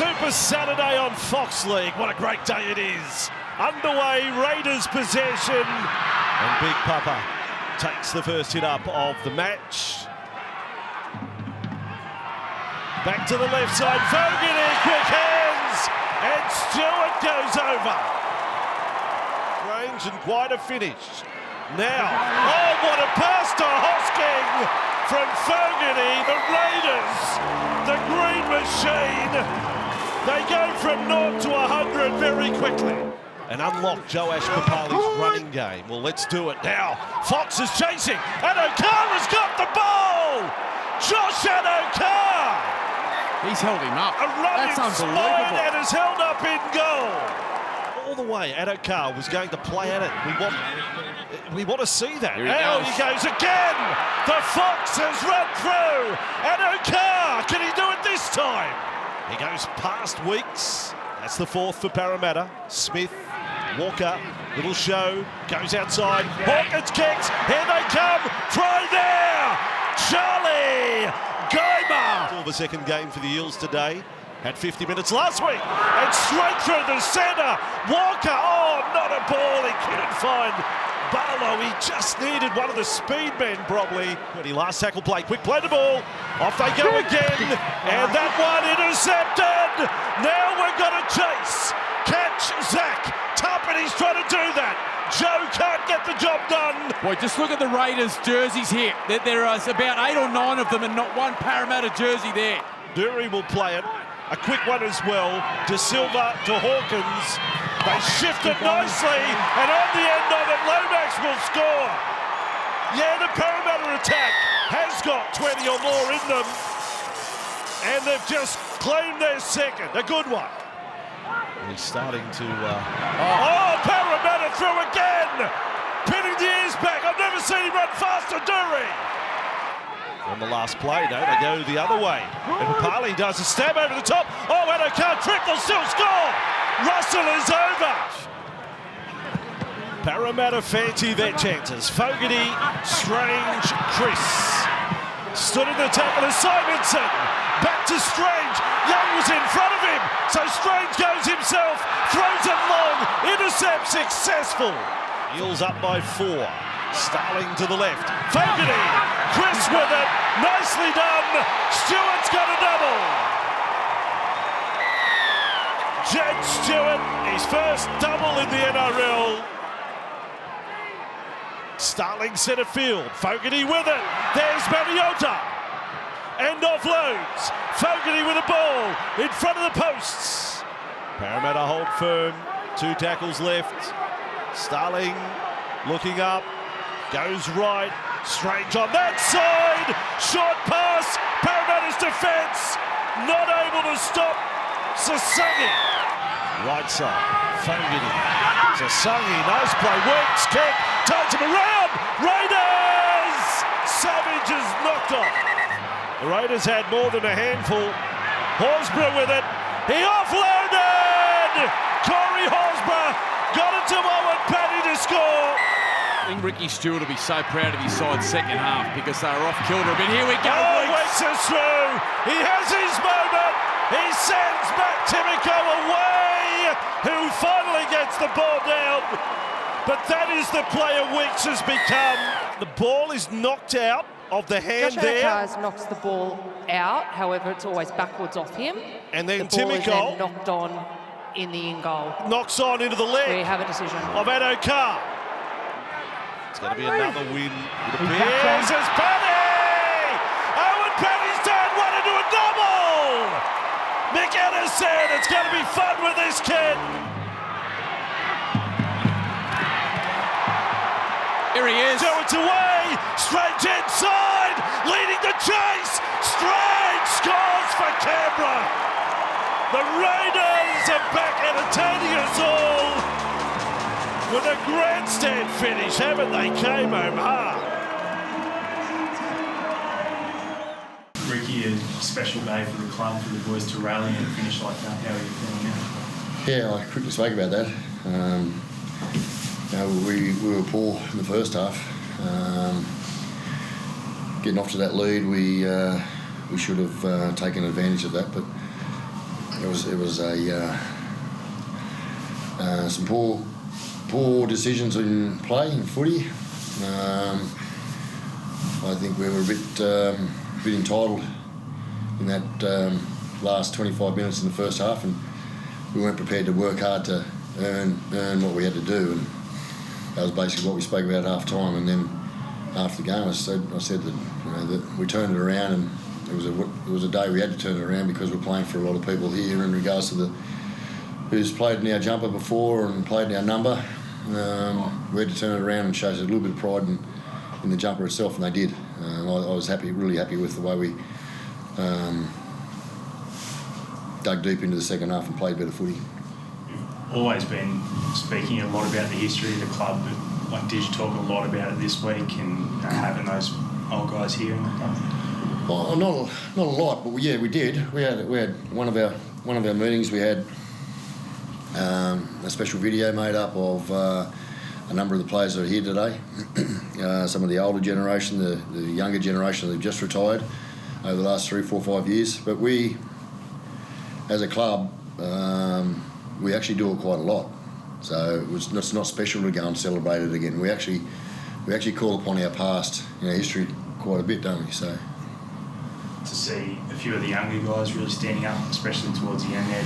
Super Saturday on Fox League. What a great day it is. Underway, Raiders possession. And Big Papa takes the first hit up of the match. Back to the left side. Fogarty, quick hands. And Stewart goes over. Range and quite a finish. Now, oh, what a pass to Hosking from Fogarty. The Raiders, the green machine. They go from 0 to 100 very quickly. And unlock Joash Papali's running game. Well, let's do it now. Fox is chasing. Addo-Carr has got the ball. Josh Addo-Carr. He's held him up. A running That's spine unbelievable. and is held up in goal. All the way, Addo-Carr was going to play at it. We want to see that. Now he goes again. The Fox has run through. Addo-Carr, can he do it this time? He goes past Weeks. That's the fourth for Parramatta. Smith, Walker, little show, goes outside. Hawkins kicks. Here they come. Throw there. Charlie Goma. The second game for the Eels today. Had 50 minutes last week. And straight through the centre. Walker, oh, not a ball. He couldn't find Barlow. He just needed one of the speed men, probably. When he last tackle play. Quick play the ball. Off they go again. And that one intercepted. Now we're going to chase. Catch Zach. Tarpany's trying to do that. Joe can't get the job done. Boy, just look at the Raiders jerseys here. There are about 8 or 9 of them and not one Parramatta jersey there. Dury will play it. A quick one as well. De Silva to Hawkins. They shift it nicely, and on the end of it, Lomax will score. Yeah, the Parramatta attack has got 20 or more in them, and they've just claimed their second. A good one. He's starting to... Parramatta through again! Pinning the ears back. I've never seen him run faster, Dury. On the last play, though, they go the other way. And Papali does a stab over the top. Oh, Addo-Carr, triple, still score! Russell is over! Parramatta fancy their chances. Fogarty, Strange, Chris. Stood in the tackle as Simonson. Back to Strange. Young was in front of him. So Strange goes himself. Throws it long. Intercept successful. Eels up by 4. Starling to the left. Fogarty. Chris with it. Nicely done. Stewart's got a double. Jed Stewart, his first double in the NRL. Starling centre field. Fogarty with it. There's Maniota. And offloads. Fogarty with a ball in front of the posts. Parramatta hold firm. 2 tackles left. Starling looking up. Goes right. Strange on that side. Short pass. Parramatta's defence not able to stop Sasangi. Right side. Fogarty. Sasangi. Nice play. Works. Kick. Turns him around. Raiders. Savage is knocked off. The Raiders had more than a handful. Horsburgh with it. He offloaded. Corey Horsburgh got it to Owen Paddy to score. I think Ricky Stewart will be so proud of his side second half because they were off kilter a bit. Here we go. Weeks is through. He has his moment. He sends back Timoko away, who finally gets the ball down. But that is the player Weeks has become. The ball is knocked out of the hand Josh there. Addo-Carr knocks the ball out. However, it's always backwards off him. And then the ball is Timoko then knocked on in the in goal. knocks on into the leg. We have a decision Of Addo-Carr. It's going to be another win. It appears as Paddy! Owen Paddy's done one into a double! McAnna said it's going to be fun with this kid. Here he is. Stewart's away. Strange inside. Leading the chase. Strange scores for Canberra. The Raiders are back entertaining us all. With a grandstand finish, haven't they? Came home hard. Ricky, a special day for the club, for the boys to rally and finish like that. How are you feeling now? Yeah, I quickly spoke about that. We were poor in the first half. Getting off to that lead, we should have taken advantage of that. But it was some poor decisions in play in footy. I think we were a bit entitled in that last 25 minutes in the first half, and we weren't prepared to work hard to earn what we had to do, and that was basically what we spoke about at half time. And then after the game, I said that, that we turned it around, and it was a day we had to turn it around because we're playing for a lot of people here in regards to who's played in our jumper before and played in our number. We had to turn it around and show us a little bit of pride in the jumper itself, and they did. I was really happy with the way we dug deep into the second half and played better footy. You've always been speaking a lot about the history of the club, but did you talk a lot about it this week and having those old guys here in the club? Well, not a lot, but yeah, we did. We had one of our meetings. We had a special video made up of a number of the players that are here today. Some of the older generation, the younger generation that have just retired over the last 3, 4, 5 years. But we, as a club, we actually do it quite a lot. So it's not special to go and celebrate it again. We actually call upon our past, history quite a bit, don't we? So to see a few of the younger guys really standing up, especially towards the end there,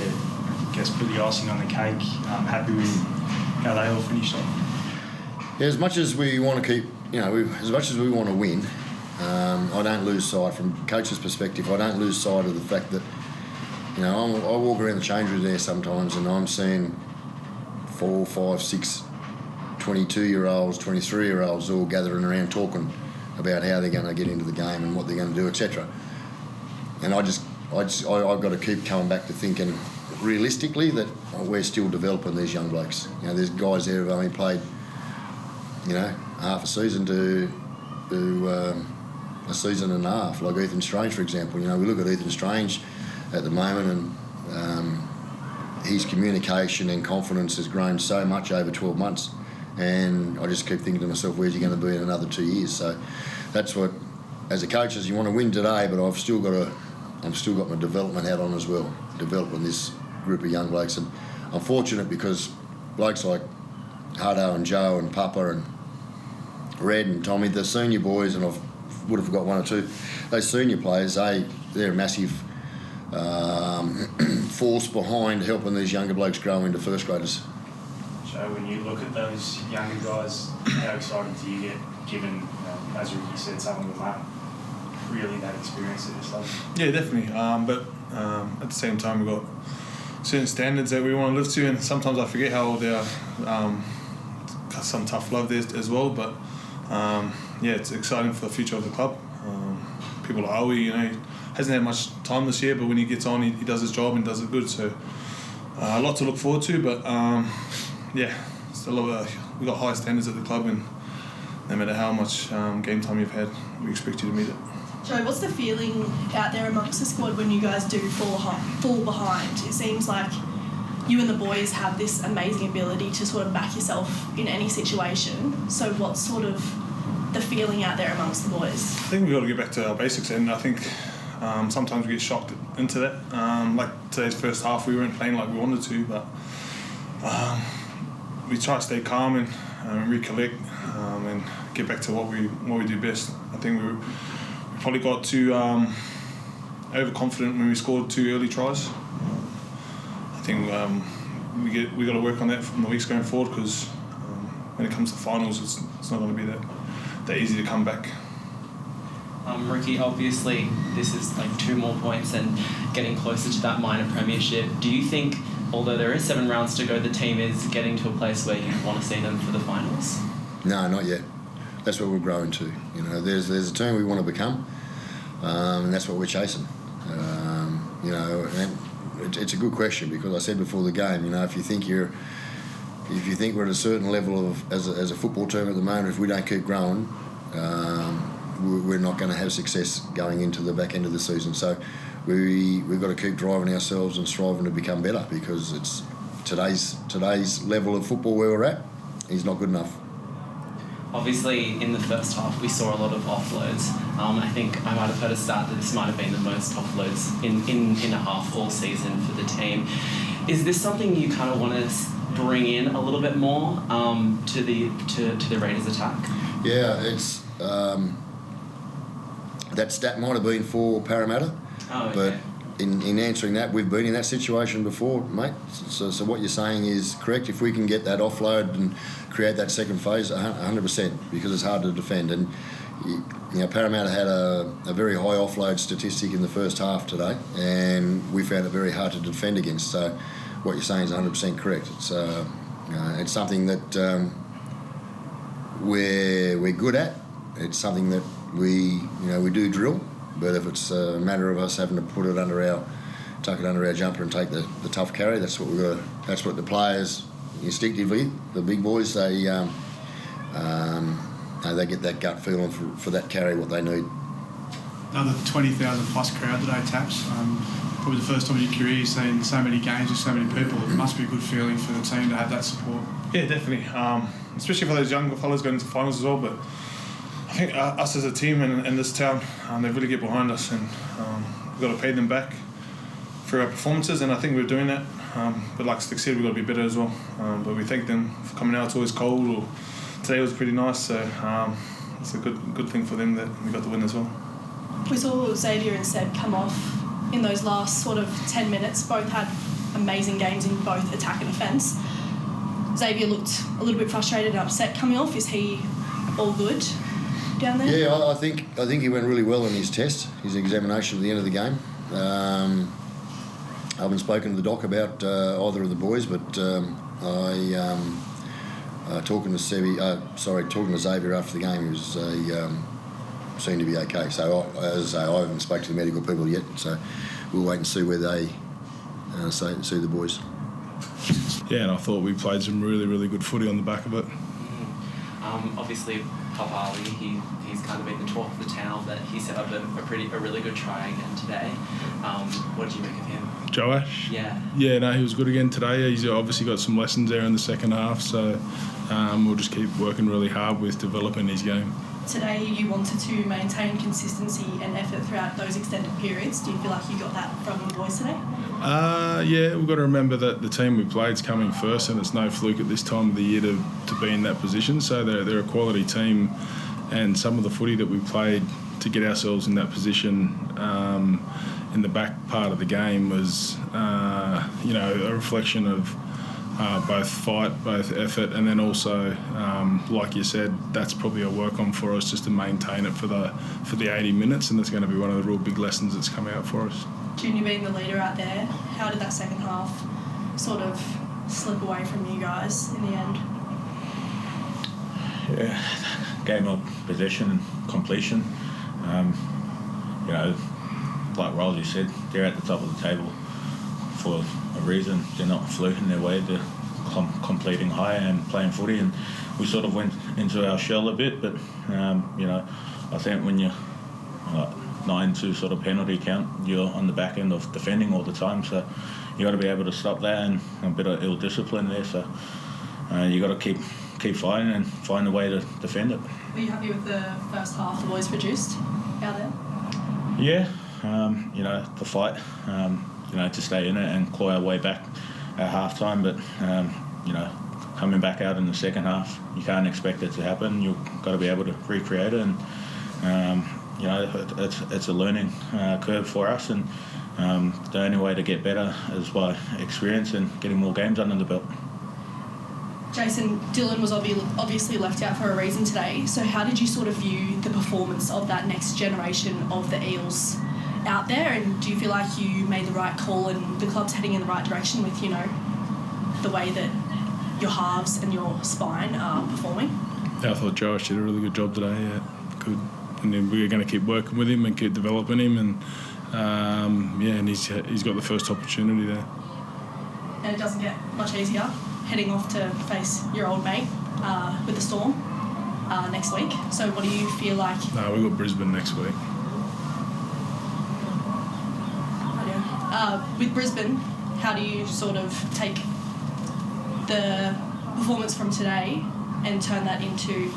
to put the icing on the cake. I'm happy with how they all finished off. Yeah, as much as we want to keep, as much as we want to win, I don't lose sight, from coach's perspective, I don't lose sight of the fact that, I walk around the change room there sometimes and I'm seeing 4, 5, 6, 22-year-olds, 23-year-olds all gathering around talking about how they're going to get into the game and what they're going to do, etc. And I've got to keep coming back to thinking realistically that we're still developing these young blokes. There's guys there who've only played, half a season to a season and a half, like Ethan Strange, for example. We look at Ethan Strange at the moment, and his communication and confidence has grown so much over 12 months. And I just keep thinking to myself, where's he going to be in another 2 years? So that's what, as a coach, is you want to win today, but I've still got my development hat on as well, developing this group of young blokes. And I'm fortunate because blokes like Hardo and Joe and Papa and Red and Tommy, the senior boys, and I would have got 1 or 2, those senior players, they're a massive force behind helping these younger blokes grow into first graders. So when you look at those younger guys, how excited do you get, given, as Ricky said, some of them aren't really that experienced at this level? Yeah, definitely. But at the same time, we've got certain standards that we want to live to, and sometimes I forget how old they are. Got some tough love there as well, but it's exciting for the future of the club. People like Owie, hasn't had much time this year, but when he gets on, he does his job and does it good. So a lot to look forward to, but still we've got high standards at the club, and no matter how much game time you've had, we expect you to meet it. Joe, what's the feeling out there amongst the squad when you guys do fall behind? It seems like you and the boys have this amazing ability to sort of back yourself in any situation. So what's sort of the feeling out there amongst the boys? I think we've got to get back to our basics, and I think sometimes we get shocked into that. Like today's first half, we weren't playing like we wanted to, but we try to stay calm and recollect and get back to what we do best. I think we probably got too overconfident when we scored 2 early tries. I think we got to work on that from the weeks going forward, because when it comes to finals, it's not going to be that easy to come back. Ricky, obviously this is like 2 more points and getting closer to that minor premiership. Do you think, although there is 7 rounds to go, the team is getting to a place where you want to see them for the finals? No, not yet. That's what we're growing to. There's a team we want to become, and that's what we're chasing. And it's a good question, because I said before the game, if you think we're at a certain level of as a football team at the moment, if we don't keep growing, we're not going to have success going into the back end of the season. So we've got to keep driving ourselves and striving to become better, because it's today's level of football where we're at is not good enough. Obviously, in the first half, we saw a lot of offloads. I think I might have heard a stat that this might have been the most offloads in a half all season for the team. Is this something you kind of want to bring in a little bit more to the Raiders attack? Yeah, it's that stat might have been for Parramatta, but in answering that, we've been in that situation before, mate. So what you're saying is correct. If we can get that offload and create that second phase, 100%, because it's hard to defend. And Parramatta had a very high offload statistic in the first half today, and we found it very hard to defend against. So what you're saying is 100% correct. It's something that we're good at. It's something that we do drill. But if it's a matter of us having to tuck it under our jumper and take the tough carry, that's what we've got. That's what the players instinctively, the big boys, they get that gut feeling for that carry, what they need. Another 20,000 plus crowd today, Taps. Probably the first time in your career you've seen so many games with so many people. It must be a good feeling for the team to have that support. Yeah, definitely. Especially for those younger fellas going into finals as well. But I think us as a team in this town, they really get behind us, and we've got to pay them back for our performances, and I think we're doing that. But like Stick said, we've got to be better as well. But we thank them for coming out. It's always cold, or today was pretty nice, so it's a good thing for them that we got the win as well. We saw Xavier and Seb come off in those last sort of 10 minutes. Both had amazing games in both attack and defence. Xavier looked a little bit frustrated and upset coming off. Is he all good down there? Yeah, I think he went really well in his test, his examination at the end of the game. I haven't spoken to the doc about either of the boys, but talking to Xavier after the game, he was seemed to be okay. So as I say, I haven't spoken to the medical people yet, so we'll wait and see where they see the boys. Yeah, and I thought we played some really, really good footy on the back of it. Obviously, Papali, he's kind of been the talk of the town, but he set up a really good try again today. What did you make of him? Joash? Yeah. Yeah, no, he was good again today. He's obviously got some lessons there in the second half, so we'll just keep working really hard with developing his game. Today you wanted to maintain consistency and effort throughout those extended periods. Do you feel like you got that from the boys today? Yeah, we've got to remember that the team we played is coming first, and it's no fluke at this time of the year to be in that position. So they're a quality team, and some of the footy that we played to get ourselves in that position in the back part of the game was, a reflection of both fight, both effort, and then also, like you said, that's probably a work on for us just to maintain it for the 80 minutes, and that's going to be one of the real big lessons that's come out for us. Junior being the leader out there, how did that second half sort of slip away from you guys in the end? Yeah, game of possession and completion. Like Rolsey said, they're at the top of the table for a reason. They're not fluking their way to completing high and playing footy, and we sort of went into our shell a bit, but I think when you're 9-2 sort of penalty count, you're on the back end of defending all the time, so you got to be able to stop that, and a bit of ill discipline there, so you got to keep fighting and find a way to defend it. Were you happy with the first half the boys produced out there? Yeah, the fight, to stay in it and claw our way back at half time, but coming back out in the second half, you can't expect it to happen. You've got to be able to recreate it, and it's a learning curve for us, and the only way to get better is by experience and getting more games under the belt. Jason, Dylan was obviously left out for a reason today, so how did you sort of view the performance of that next generation of the Eels out there, and do you feel like you made the right call and the club's heading in the right direction with, the way that your halves and your spine are performing? Yeah, I thought Josh did a really good job today, yeah, good. And then we're going to keep working with him and keep developing him, and and he's got the first opportunity there. And it doesn't get much easier heading off to face your old mate with the Storm next week. So what do you feel like? No, we've got Brisbane next week. With Brisbane, how do you sort of take the performance from today and turn that into,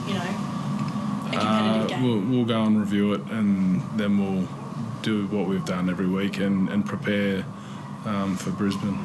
competitive game? We'll go and review it, and then we'll do what we've done every week and prepare for Brisbane.